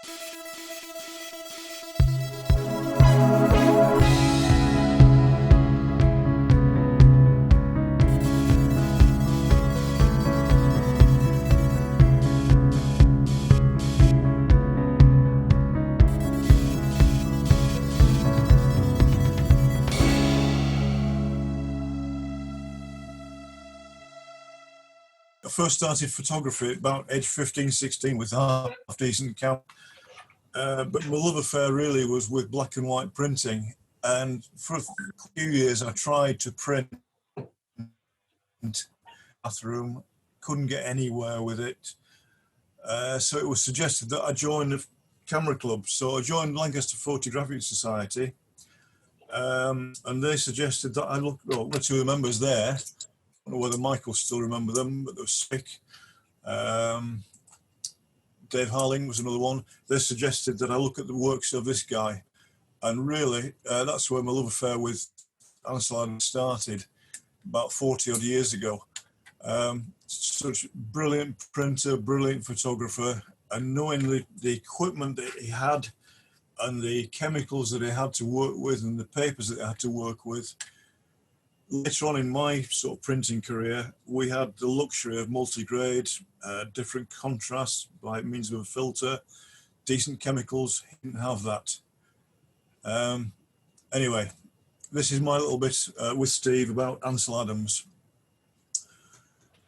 I first started photography at about age 15, 16 with half decent camera. But my love affair really was with black and white printing. And for a few years, I tried to print bathroom, couldn't get anywhere with it. So it was suggested that I join a camera club. So I joined Lancaster Photographic Society. And they suggested that I look, well, the two members there, I don't know whether Michael still remember them, but they were sick. Dave Harling was another one. They suggested that I look at the works of this guy. And really, that's where my love affair with Ansel Adams started, about 40 odd years ago. Such brilliant printer, brilliant photographer, and knowing the equipment that he had and the chemicals that he had to work with and the papers that he had to work with. Later on in my sort of printing career, we had the luxury of multi-grade, different contrasts by means of a filter, decent chemicals. He didn't have that. Anyway, this is my little bit with Steve about Ansel Adams.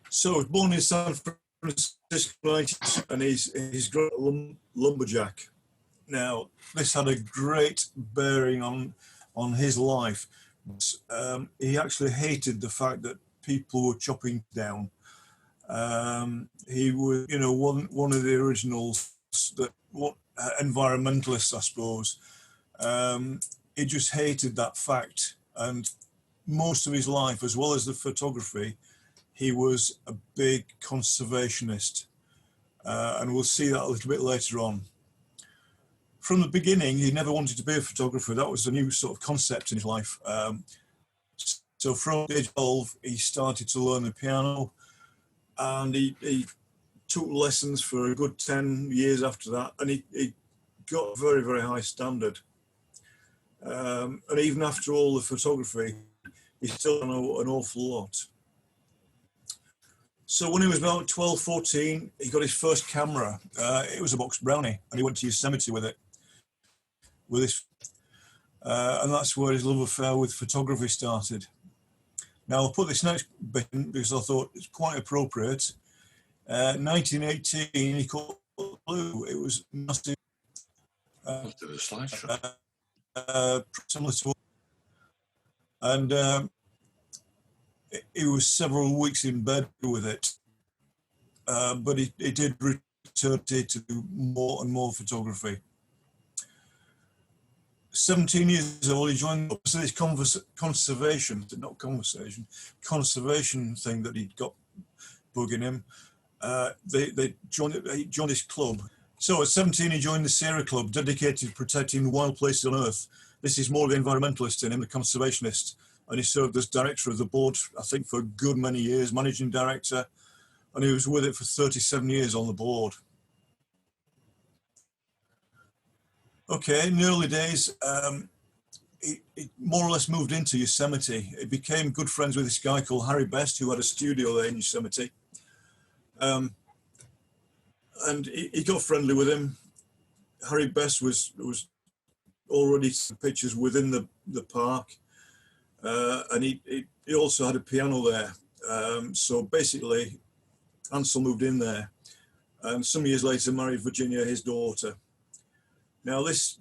So, he was born in San Francisco, and he's great lumberjack. Now, this had a great bearing on his life. He actually hated the fact that people were chopping down. He was, you know, one of the originals, that environmentalists, I suppose. He just hated that fact, and most of his life, as well as the photography, he was a big conservationist, and we'll see that a little bit later on. From the beginning, he never wanted to be a photographer. That was a new sort of concept in his life. So from age 12, he started to learn the piano, and he took lessons for a good 10 years after that, and he got a very, very high standard. And even after all the photography, he still know an awful lot. So when he was about 12, 14, he got his first camera. It was a box Brownie, and he went to Yosemite with it. And that's where his love affair with photography started. Now I'll put this next bit in because I thought it's quite appropriate. 1918, he caught blue. It was massive. Similar to, and he was several weeks in bed with it, but he did return to do more and more photography. 17 years old, he joined this conservation thing that he'd got bugging him. He joined this club. So at 17, he joined the Sierra Club, dedicated to protecting the wild places on Earth. This is more the environmentalist in him, the conservationist. And he served as director of the board, I think, for a good many years, managing director. And he was with it for 37 years on the board. Okay, in the early days, he more or less moved into Yosemite. He became good friends with this guy called Harry Best, who had a studio there in Yosemite. And he got friendly with him. Harry Best was already taking pictures within the park. And he also had a piano there. So basically, Ansel moved in there. And some years later married Virginia, his daughter. Now this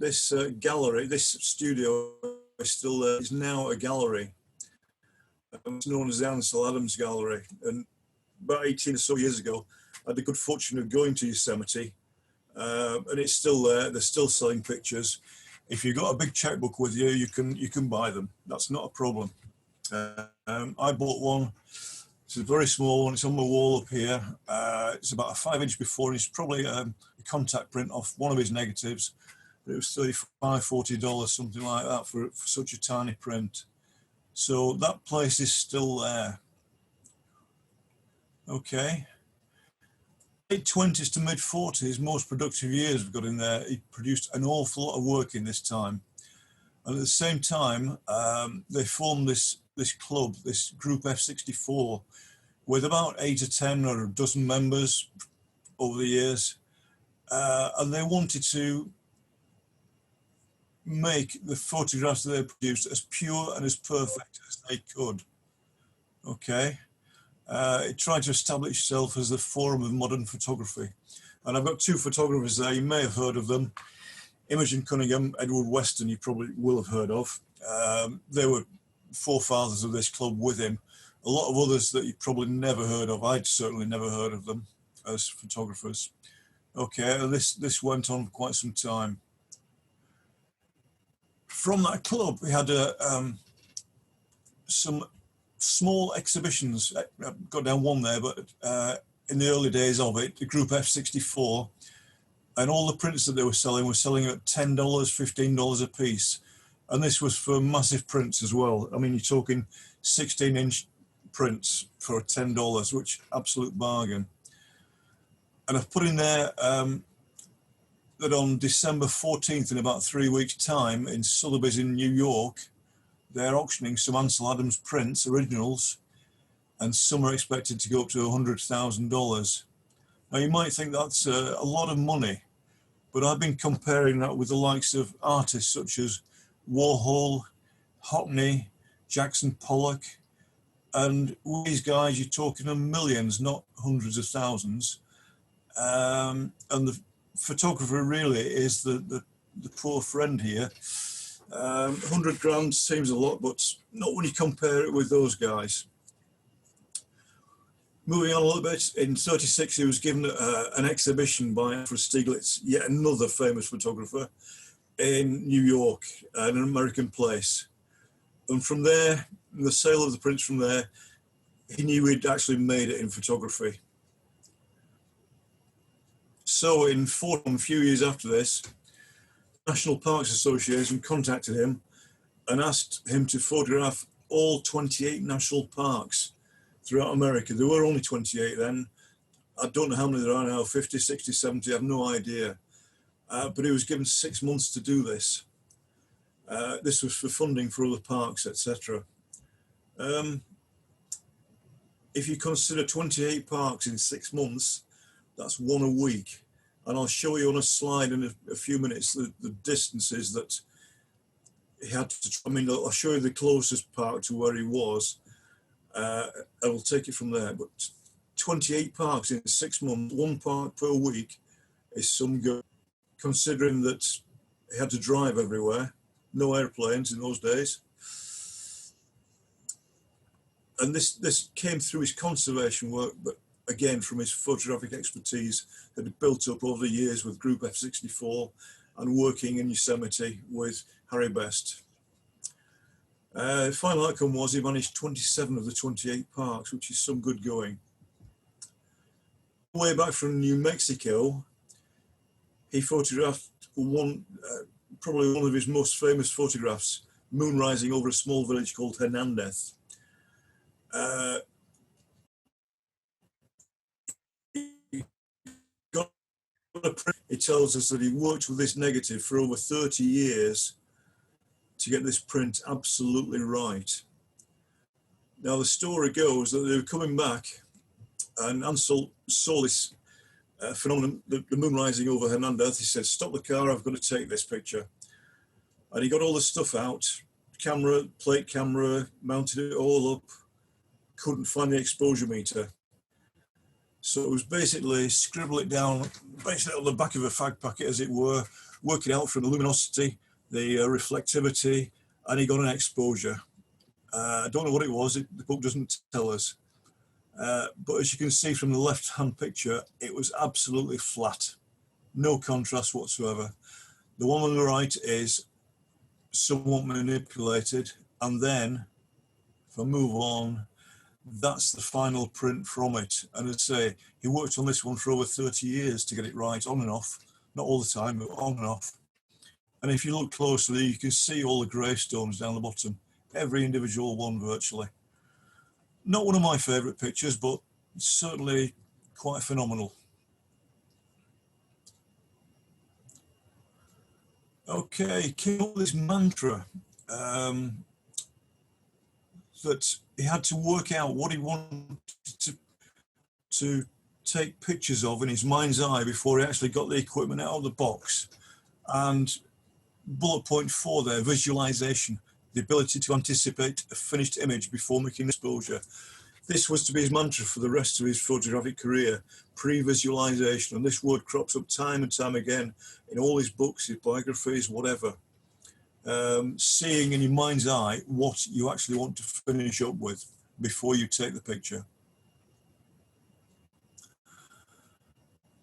gallery, this studio is still there. It's now a gallery. It's known as the Ansel Adams Gallery. And about 18 or so years ago, I had the good fortune of going to Yosemite, and it's still there. They're still selling pictures. If you've got a big checkbook with you, you can buy them. That's not a problem. I bought one. It's a very small one. It's on the wall up here. It's about a 5-inch before, and it's probably a contact print off one of his negatives. But it was $35, $40, something like that for such a tiny print. So that place is still there. Okay. late 20s to mid 40s, most productive years we've got in there. He produced an awful lot of work in this time. And at the same time, they formed this club, this group F64, with about 8 or 10 or a dozen members over the years. And they wanted to make the photographs that they produced as pure and as perfect as they could. Okay. It tried to establish itself as the forum of modern photography. And I've got 2 photographers there, you may have heard of them. Imogen Cunningham, Edward Weston, you probably will have heard of. They were forefathers of this club with him. A lot of others that you probably never heard of. I'd certainly never heard of them as photographers. Okay, this went on for quite some time. From that club, we had some small exhibitions. I've got down one there, but in the early days of it, the group F64, and all the prints that they were selling at $10, $15 a piece. And this was for massive prints as well. I mean, you're talking 16-inch prints for $10, which absolute bargain. And I've put in there that on December 14th, in about 3 weeks' time, in Sotheby's in New York, they're auctioning some Ansel Adams prints, originals, and some are expected to go up to $100,000. Now, you might think that's a lot of money, but I've been comparing that with the likes of artists such as Worrall, Hockney, Jackson Pollock, and with these guys, you're talking of millions, not hundreds of thousands. And the photographer really is the poor friend here. 100 grand seems a lot, but not when you compare it with those guys. Moving on a little bit, in 36 he was given an exhibition by Alfred Stieglitz, yet another famous photographer, in New York, an American place. And from there, the sale of the prints from there, he knew he'd actually made it in photography. So in Fordham, a few years after this, National Parks Association contacted him and asked him to photograph all 28 national parks throughout America. There were only 28 then. I don't know how many there are now, 50, 60, 70, I have no idea. But he was given 6 months to do this. This was for funding for other parks, etc. If you consider 28 parks in 6 months, that's 1 a week. And I'll show you on a slide in a few minutes the distances that he had to, I mean, I'll show you the closest park to where he was. I will take it from there. But 28 parks in 6 months, 1 park per week is some good, considering that he had to drive everywhere, no airplanes in those days. And this came through his conservation work, but again, from his photographic expertise that had built up over the years with Group F64 and working in Yosemite with Harry Best. The final outcome was he managed 27 of the 28 parks, which is some good going. Way back from New Mexico, he photographed probably one of his most famous photographs, moon rising over a small village called Hernandez. It tells us that he worked with this negative for over 30 years to get this print absolutely right. Now the story goes that they were coming back and Ansel saw this phenomenon, the moon rising over Hernandez. He said, "Stop the car, I've got to take this picture." And he got all the stuff out, camera, plate camera, mounted it all up, couldn't find the exposure meter. So it was basically scribble it down, basically on the back of a fag packet, as it were, work it out from the luminosity, the reflectivity, and he got an exposure. I don't know what it was, the book doesn't tell us. But as you can see from the left-hand picture, it was absolutely flat, no contrast whatsoever. The one on the right is somewhat manipulated, and then, if I move on, that's the final print from it. And as I say, he worked on this one for over 30 years to get it right, on and off, not all the time, but on and off. And if you look closely, you can see all the gravestones down the bottom, every individual one virtually. Not one of my favourite pictures, but certainly quite phenomenal. Okay, came up with this mantra that he had to work out what he wanted to take pictures of in his mind's eye before he actually got the equipment out of the box. And bullet point 4 there, visualization, the ability to anticipate a finished image before making exposure. This was to be his mantra for the rest of his photographic career, pre-visualization, and this word crops up time and time again in all his books, his biographies, whatever. Seeing in your mind's eye what you actually want to finish up with before you take the picture.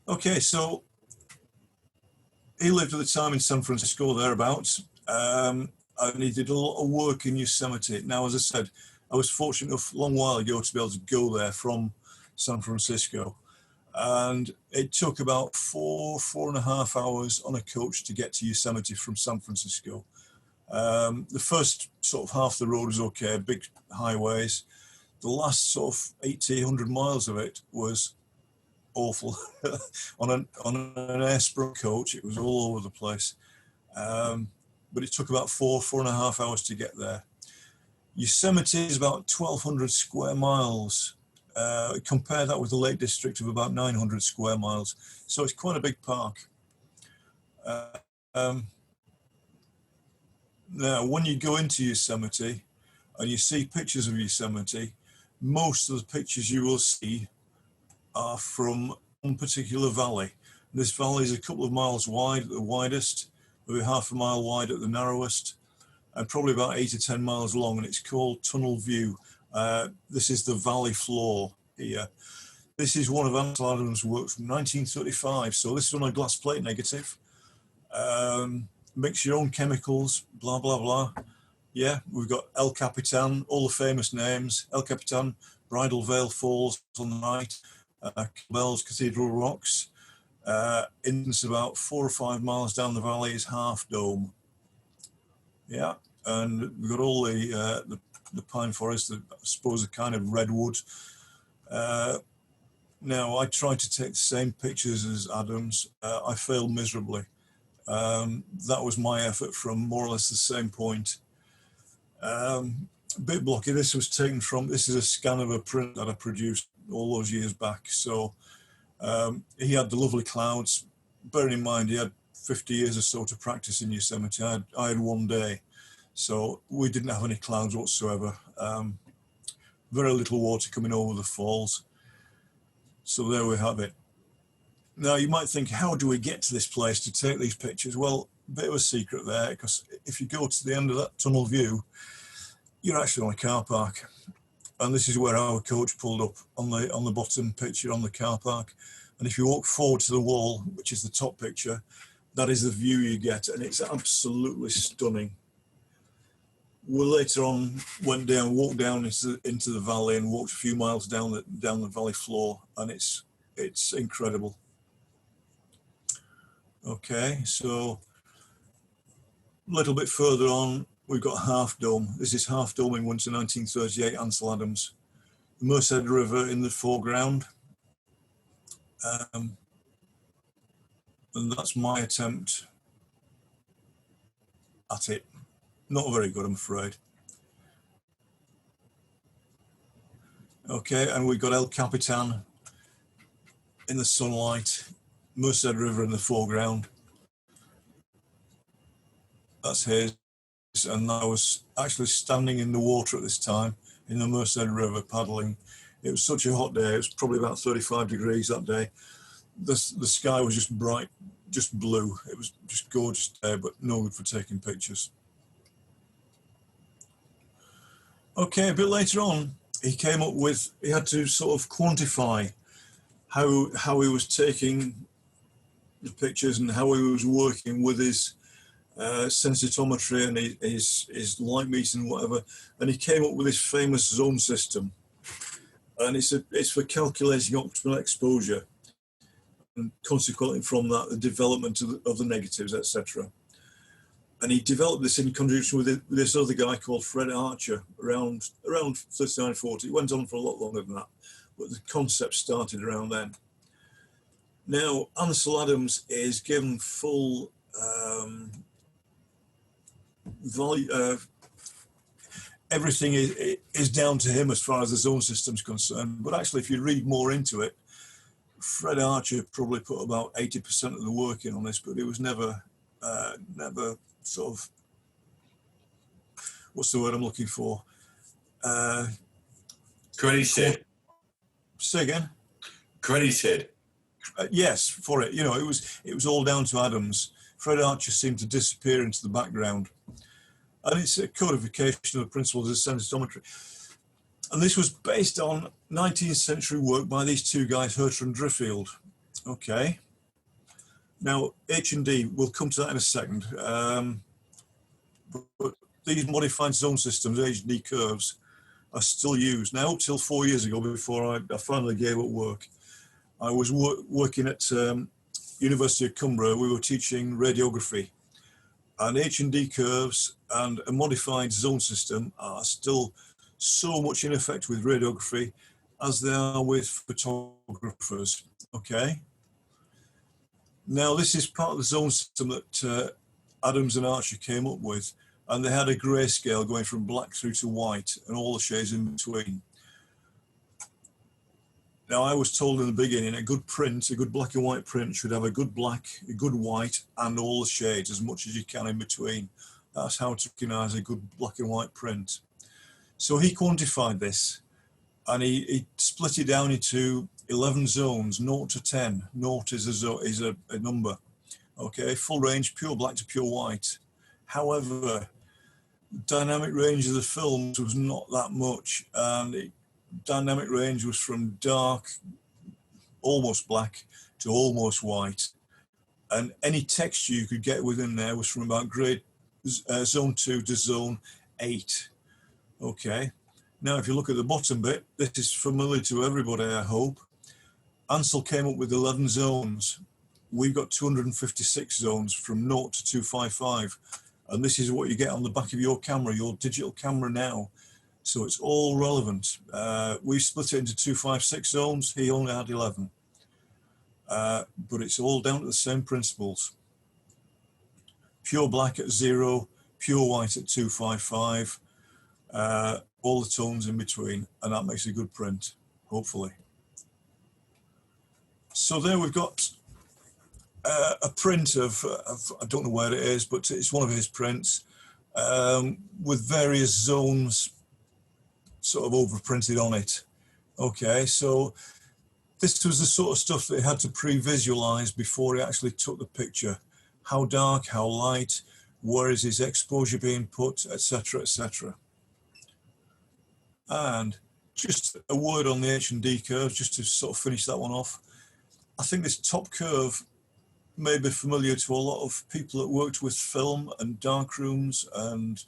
Okay, so he lived at the time in San Francisco, thereabouts, and he did a lot of work in Yosemite. Now, as I said, I was fortunate enough a long while ago to be able to go there from San Francisco. And it took about 4.5 hours on a coach to get to Yosemite from San Francisco. The first sort of half the road was okay, big highways. The last sort of 1,800 miles of it was awful. on an airsprung coach, it was all over the place. But it took about 4.5 hours to get there. Yosemite is about 1,200 square miles. Compare that with the Lake District of about 900 square miles. So it's quite a big park. Now, when you go into Yosemite and you see pictures of Yosemite, most of the pictures you will see are from one particular valley. This valley is a couple of miles wide at the widest, maybe half a mile wide at the narrowest, and probably about 8 or 10 miles long, and it's called Tunnel View. This is the valley floor here. This is one of Ansel Adams' work from 1935, so this is on a glass plate negative. Mix your own chemicals, blah, blah, blah. Yeah, we've got El Capitan, all the famous names. El Capitan, Bridal Veil Falls on the right, Bell's Cathedral Rocks. It's about 4 or 5 miles down the valley is Half Dome. Yeah, and we've got all the pine forest, I suppose a kind of redwood. Now, I tried to take the same pictures as Adams. I failed miserably. That was my effort from more or less the same point. Bit blocky. This is a scan of a print that I produced all those years back. So he had the lovely clouds. Bearing in mind, he had 50 years or so to practice in Yosemite. I had one day. So we didn't have any clouds whatsoever. Very little water coming over the falls. So there we have it. Now, you might think, how do we get to this place to take these pictures? Well, a bit of a secret there, because if you go to the end of that tunnel view, you're actually on a car park. And this is where our coach pulled up on the bottom picture on the car park. And if you walk forward to the wall, which is the top picture, that is the view you get. And it's absolutely stunning. We later on walked down into the valley and walked a few miles down the valley floor. And it's incredible. Okay, so a little bit further on, we've got Half Dome. This is Half Dome in winter 1938, Ansel Adams. The Merced River in the foreground. And that's my attempt at it. Not very good, I'm afraid. Okay, and we've got El Capitan in the sunlight, Merced River in the foreground. That's his. And I was actually standing in the water at this time in the Merced River paddling. It was such a hot day. It was probably about 35 degrees that day. The sky was just bright, just blue. It was just gorgeous day, but no good for taking pictures. Okay, a bit later on, he had to sort of quantify how he was taking the pictures and how he was working with his sensitometry and his light meter and whatever, and he came up with this famous zone system, and it's for calculating optimal exposure, and consequently from that the development of the negatives, etc. And he developed this in conjunction with this other guy called Fred Archer around 3940. It went on for a lot longer than that, but the concept started around then. Now, Ansel Adams is given full everything is down to him as far as the zone system's concerned. But actually, if you read more into it, Fred Archer probably put about 80% of the work in on this, but it was never sort of, what's the word I'm looking for? Credited. Say again? Credited. Yes, for it. You know, it was all down to Adams. Fred Archer seemed to disappear into the background. And it's a codification of the principles of sensitometry. And this was based on 19th century work by these two guys, Herter and Driffield. Okay. Now, H&D, we'll come to that in a second. But these modified zone systems, H&D curves, are still used. Now, up till 4 years ago, before I finally gave up work, I was working at University of Cumbria. We were teaching radiography. And H&D curves and a modified zone system are still so much in effect with radiography as they are with photographers. Okay. Now, this is part of the zone system that Adams and Archer came up with, and they had a grayscale going from black through to white and all the shades in between. Now, I was told in the beginning a good print, a good black and white print should have a good black, a good white, and all the shades as much as you can in between. That's how to recognize a good black and white print. So he quantified this, and he split it down into 11 zones, 0 to 10. 0 is a number. Okay, full range, pure black to pure white. However, dynamic range of the films was not that much, and dynamic range was from dark, almost black, to almost white. And any texture you could get within there was from about grade zone 2 to zone 8. Okay. Now, if you look at the bottom bit, this is familiar to everybody, I hope. Ansel came up with 11 zones. We've got 256 zones from 0 to 255. And this is what you get on the back of your camera, your digital camera now. So it's all relevant. We split it into 256 zones. He only had 11. But it's all down to the same principles. Pure black at 0, pure white at 255, all the tones in between, and that makes a good print, hopefully. So there we've got a print of, I don't know where it is, but it's one of his prints with various zones sort of overprinted on it. Okay, so this was the sort of stuff that he had to pre-visualize before he actually took the picture. How dark, how light, where is his exposure being put, etc., etc. And just a word on the H&D curve, just to sort of finish that one off. I think this top curve may be familiar to a lot of people that worked with film and darkrooms and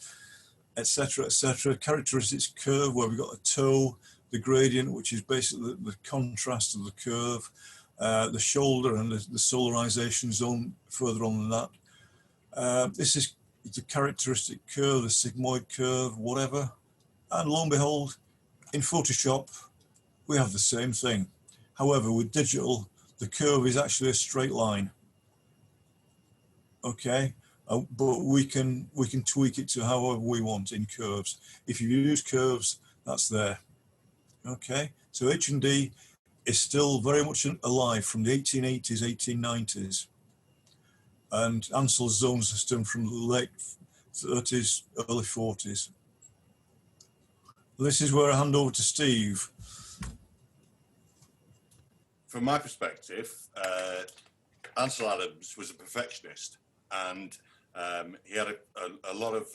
etc., etc. Characteristics curve where we've got the toe, the gradient, which is basically the contrast of the curve, the shoulder and the solarization zone further on than that. This is the characteristic curve, the sigmoid curve, whatever. And lo and behold, in Photoshop, we have the same thing. However, with digital, the curve is actually a straight line. Okay, but we can tweak it to however we want in curves. If you use curves, that's there. Okay, so H&D is still very much alive from the 1880s, 1890s, and Ansel's zone system from the late 30s, early 40s. This is where I hand over to Steve. From my perspective, Ansel Adams was a perfectionist, and he had a lot of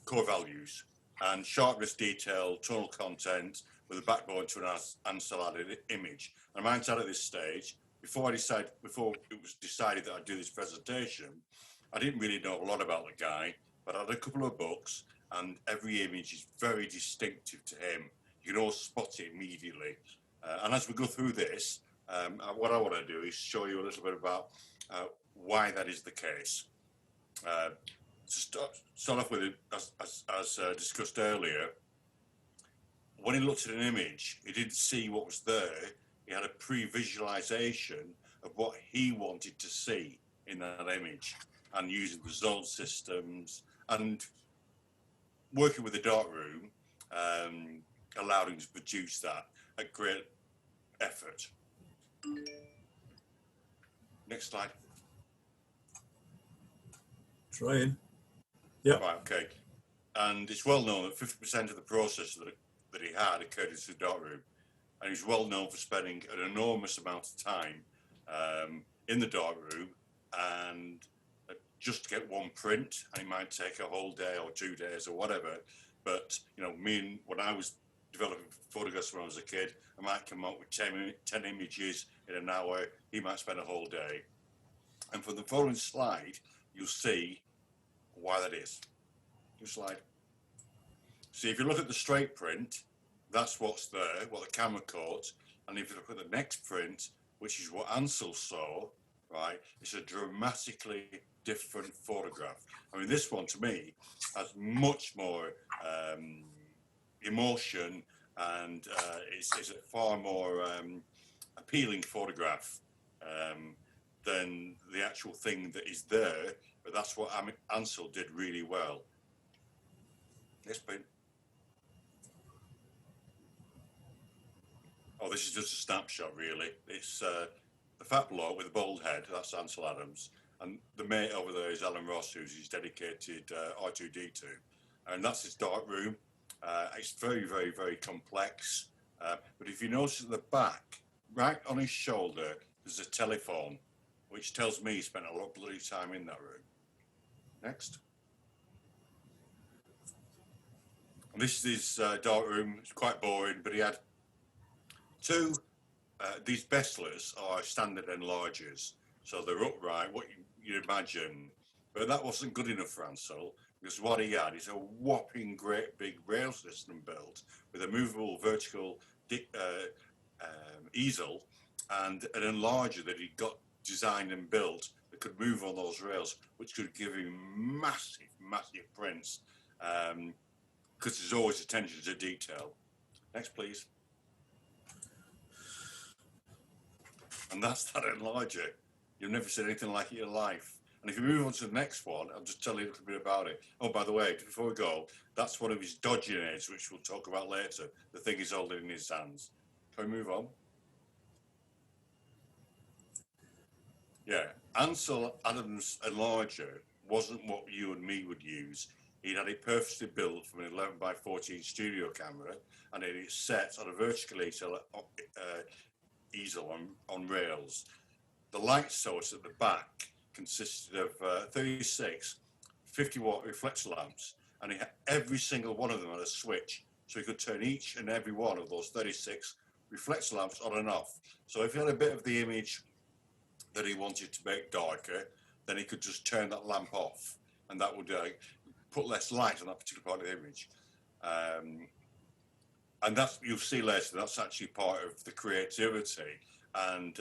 core values, and sharpness, detail, tonal content with a backbone to an Ansel Adams image. And I might add at this stage, before it was decided that I'd do this presentation, I didn't really know a lot about the guy, but I had a couple of books, and every image is very distinctive to him. You can all spot it immediately. And as we go through this, what I want to do is show you a little bit about why that is the case. To start off with, it, as discussed earlier, when he looked at an image, he didn't see what was there. He had a pre-visualization of what he wanted to see in that image. and using the zone systems and working with the darkroom allowed him to produce that at great effort. Next slide. Trying. Yeah. Right, okay. And it's well known that 50% of the process that he had occurred in the darkroom. And he's well known for spending an enormous amount of time in the darkroom and just to get one print, and it might take a whole day or 2 days or whatever. But, you know, when I was developing photographs when I was a kid, I might come up with 10 images in an hour. He might spend a whole day. And for the following slide, you'll see why that is. New slide. See, if you look at the straight print, that's what's there, what the camera caught. And if you look at the next print, which is what Ansel saw, right, it's a dramatically different photograph. I mean, this one to me has much more emotion, and it's a far more appealing photograph than the actual thing that is there. But that's what Ansel did really well. Next print. Oh, this is just a snapshot, really. It's the fat bloke with the bald head, that's Ansel Adams. And the mate over there is Alan Ross, who's his dedicated R2D2. And that's his dark room. It's very, very, very complex. But if you notice at the back, right on his shoulder, there's a telephone, which tells me he spent a lot of bloody time in that room. Next. And this is his dark room. It's quite boring, but he had two. These Bestlers are standard enlargers, so they're upright, what you imagine. But that wasn't good enough for Ansel, because what he had is a whopping great big rail system built with a movable vertical easel and an enlarger that he got designed and built that could move on those rails, which could give him massive, massive prints, because there's always attention to detail. Next, please. And that's that enlarger. You've never seen anything like it in your life. And if you move on to the next one, I'll just tell you a little bit about it. Oh, by the way, before we go, that's one of his dodging aids, which we'll talk about later. The thing he's holding in his hands. Can we move on? Yeah, Ansel Adams' Enlarger wasn't what you and me would use. He had it purposely built from an 11x14 studio camera, and it is set on a vertical easel on rails. The light source at the back consisted of 36 50-watt reflector lamps, and he had every single one of them had a switch, so he could turn each and every one of those 36 reflector lamps on and off. So if he had a bit of the image that he wanted to make darker, then he could just turn that lamp off, and that would put less light on that particular part of the image. And that's, you'll see later, that's actually part of the creativity and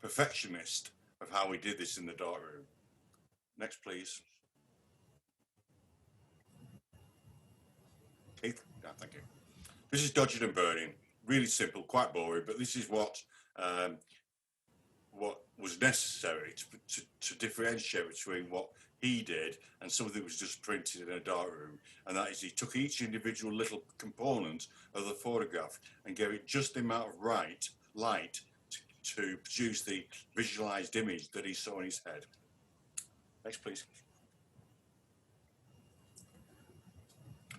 perfectionist of how we did this in the darkroom. Next, please. Keith? Yeah, thank you. This is dodging and burning. Really simple, quite boring, but this is what was necessary to differentiate between what he did and something that was just printed in a darkroom. And that is, he took each individual little component of the photograph and gave it just the amount of light to produce the visualized image that he saw in his head. Next, please.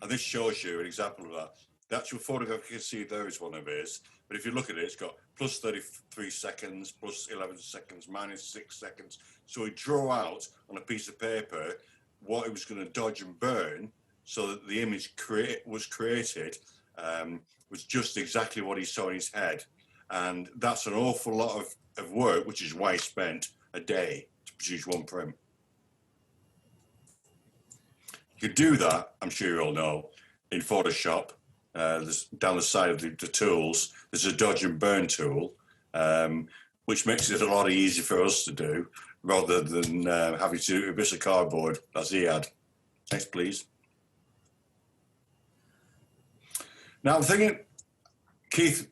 And this shows you an example of that. The actual photograph you can see there is one of his, but if you look at it, it's got plus 33 seconds, plus 11 seconds, minus 6 seconds. So he drew out on a piece of paper what he was going to dodge and burn, so that the image was created was just exactly what he saw in his head. And that's an awful lot of work, which is why he spent a day to produce one print. You could do that, I'm sure you all know, in Photoshop. There's, down the side of the tools, there's a dodge and burn tool, which makes it a lot easier for us to do, rather than having to do a bit of cardboard, as he had. Next, please. Now, the thing that Keith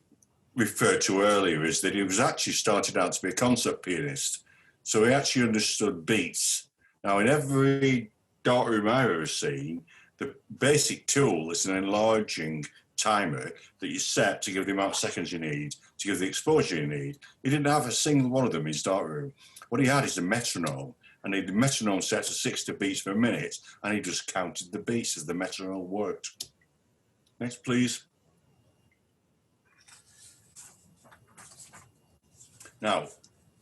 referred to earlier is that he was actually starting out to be a concert pianist. So he actually understood beats Now, in every darkroom I've ever seen, the basic tool is an enlarging timer that you set to give the amount of seconds you need, to give the exposure you need. He didn't have a single one of them in his darkroom. What he had is a metronome, and the metronome set to 60 beats per minute, and he just counted the beats as the metronome worked. Next, please. Now,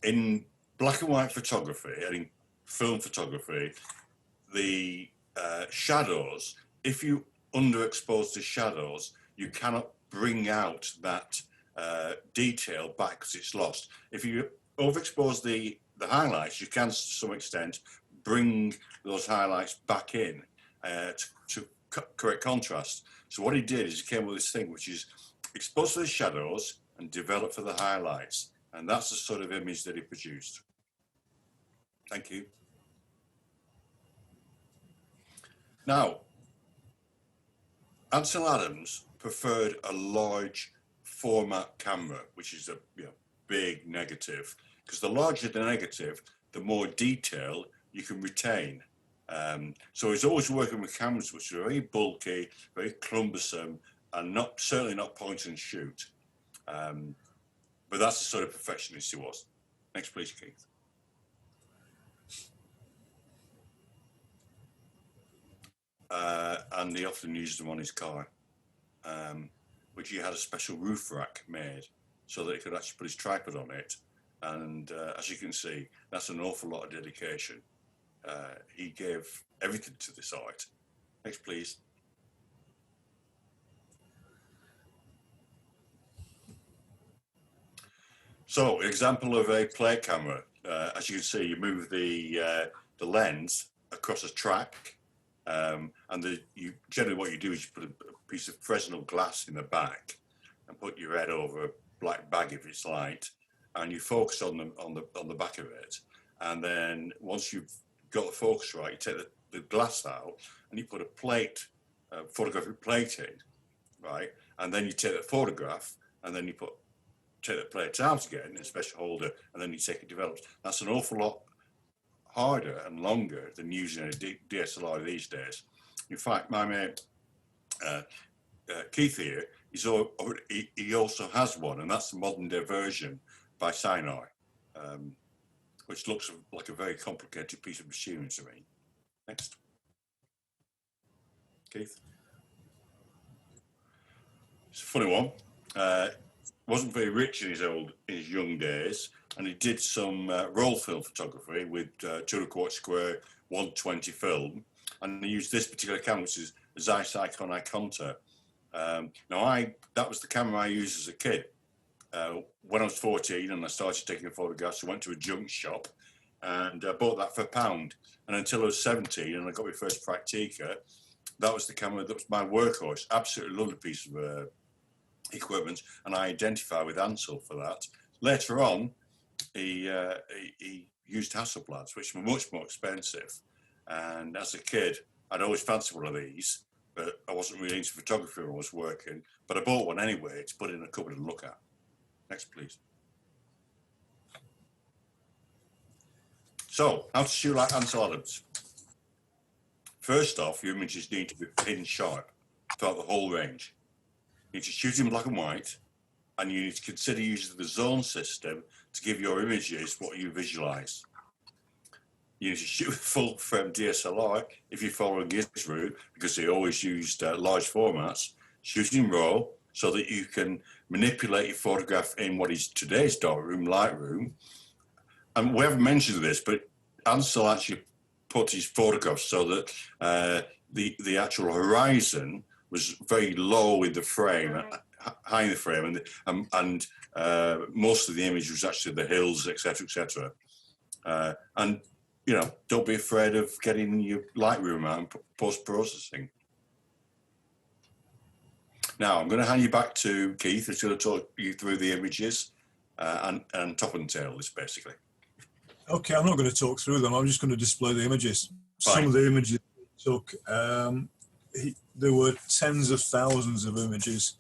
in black and white photography and in film photography, the shadows, if you underexpose the shadows, you cannot bring out that detail back because it's lost. If you overexpose the highlights, you can to some extent bring those highlights back in to correct contrast. So what he did is he came with this thing which is expose for the shadows and develop for the highlights. And that's the sort of image that he produced. Thank you. Now, Ansel Adams preferred a large format camera, which is a big negative, because the larger the negative, the more detail you can retain. So he's always working with cameras which are very bulky, very cumbersome, and certainly not point and shoot. But that's the sort of perfectionist he was. Next, please, Keith. And he often used them on his car, which he had a special roof rack made so that he could actually put his tripod on it. And as you can see, that's an awful lot of dedication. He gave everything to this art. Next, please. So, example of a plate camera. As you can see, you move the lens across a track, and generally what you do is you put a piece of Fresnel glass in the back and put your head over a black bag if it's light, and you focus on the back of it. And then once you've got the focus right, you take the glass out and you put a photographic plate in, right? And then you take the photograph and then you take the plate out again in a special holder, and then you take it develops. That's an awful lot harder and longer than using a DSLR these days. In fact, my mate Keith here, he also has one, and that's the modern day version by Sinai, which looks like a very complicated piece of machinery to me. Next. Keith. It's a funny one. Wasn't very rich in his young days, and he did some roll film photography with 2¼ square 120 film, and he used this particular camera, which is a Zeiss Icon Iconta. That was the camera I used as a kid. When I was 14 and I started taking photographs, I went to a junk shop and bought that for £1. And until I was 17 and I got my first Praktika, that was the camera that was my workhorse. Absolutely lovely piece of equipment, and I identify with Ansel for that. Later on, he used Hasselblads, which were much more expensive. And as a kid, I'd always fancied one of these, but I wasn't really into photography when I was working. But I bought one anyway to put in a cupboard and look at. Next, please. So, how to shoot like Ansel Adams? First off, your images need to be pin sharp throughout the whole range. You need to shoot in black and white, and you need to consider using the zone system to give your images what you visualize. You need to shoot with full frame DSLR if you're following his route, because he always used large formats. Shoot in RAW so that you can manipulate your photograph in what is today's darkroom, Lightroom. And we haven't mentioned this, but Ansel actually put his photographs so that the actual horizon was very low in the frame, high in the frame, and most of the image was actually the hills, etc., etc. And don't be afraid of getting your Lightroom out and post-processing. Now I'm going to hand you back to Keith, who's going to talk you through the images and top and tail this basically. Okay, I'm not going to talk through them. I'm just going to display the images. Fine. Some of the images he took, there were tens of thousands of images.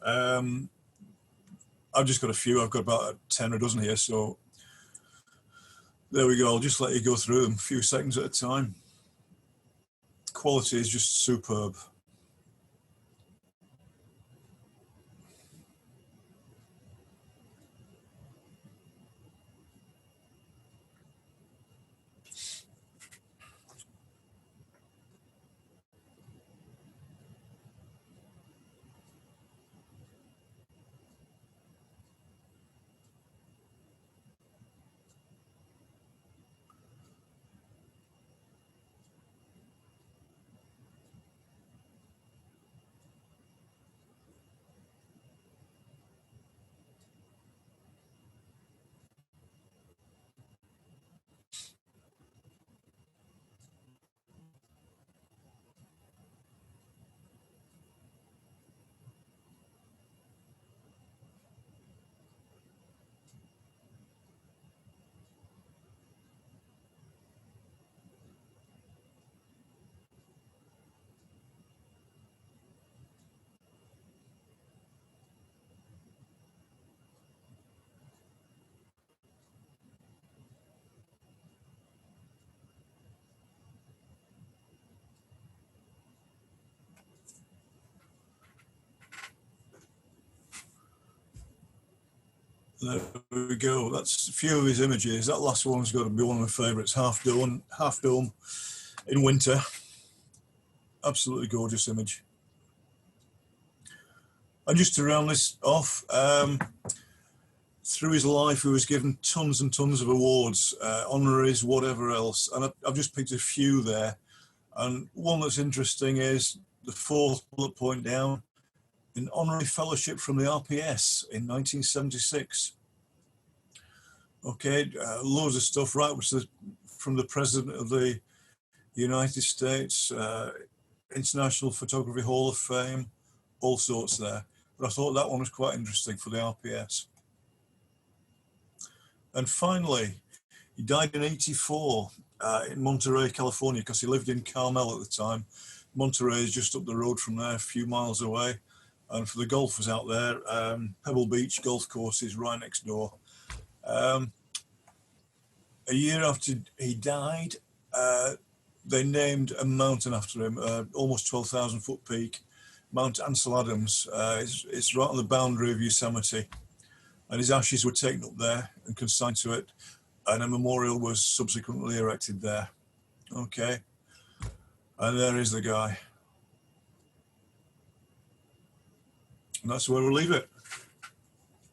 I've just got a few. I've got about 10 or a dozen here. So There we go. I'll just let you go through them a few seconds at a time. Quality is just superb. There we go. That's a few of his images. That last one's got to be one of my favourites. Half Dome in winter. Absolutely gorgeous image. And just to round this off, through his life, he was given tons and tons of awards, honoraries, whatever else. And I've just picked a few there. And one that's interesting is the fourth bullet point down, an honorary fellowship from the RPS in 1976. Okay, loads of stuff, right, which is from the President of the United States, International Photography Hall of Fame, all sorts there. But I thought that one was quite interesting for the RPS. And finally, he died in '84 in Monterey, California, because he lived in Carmel at the time. Monterey is just up the road from there, a few miles away. And for the golfers out there, Pebble Beach golf course is right next door. A year after he died, they named a mountain after him, almost 12,000 foot peak, Mount Ansel Adams. It's right on the boundary of Yosemite. And his ashes were taken up there and consigned to it. And a memorial was subsequently erected there. Okay. And there is the guy. And that's where we'll leave it.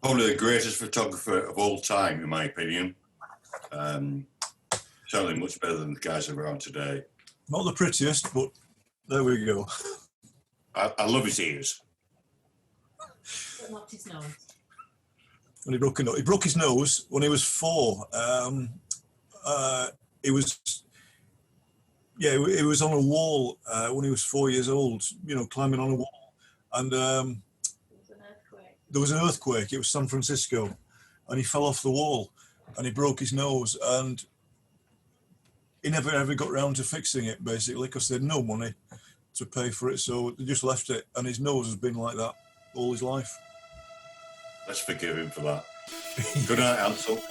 Probably the greatest photographer of all time, in my opinion. Certainly much better than the guys around today. Not the prettiest, but there we go. I love his ears. But not his nose. When he broke his nose when he was 4. It was on a wall when he was 4 years old, you know, climbing on a wall. And there was an earthquake. It was San Francisco. And he fell off the wall and he broke his nose. And he never ever got round to fixing it, basically, because they had no money to pay for it. So they just left it. And his nose has been like that all his life. Let's forgive him for that. Good night, Ansel.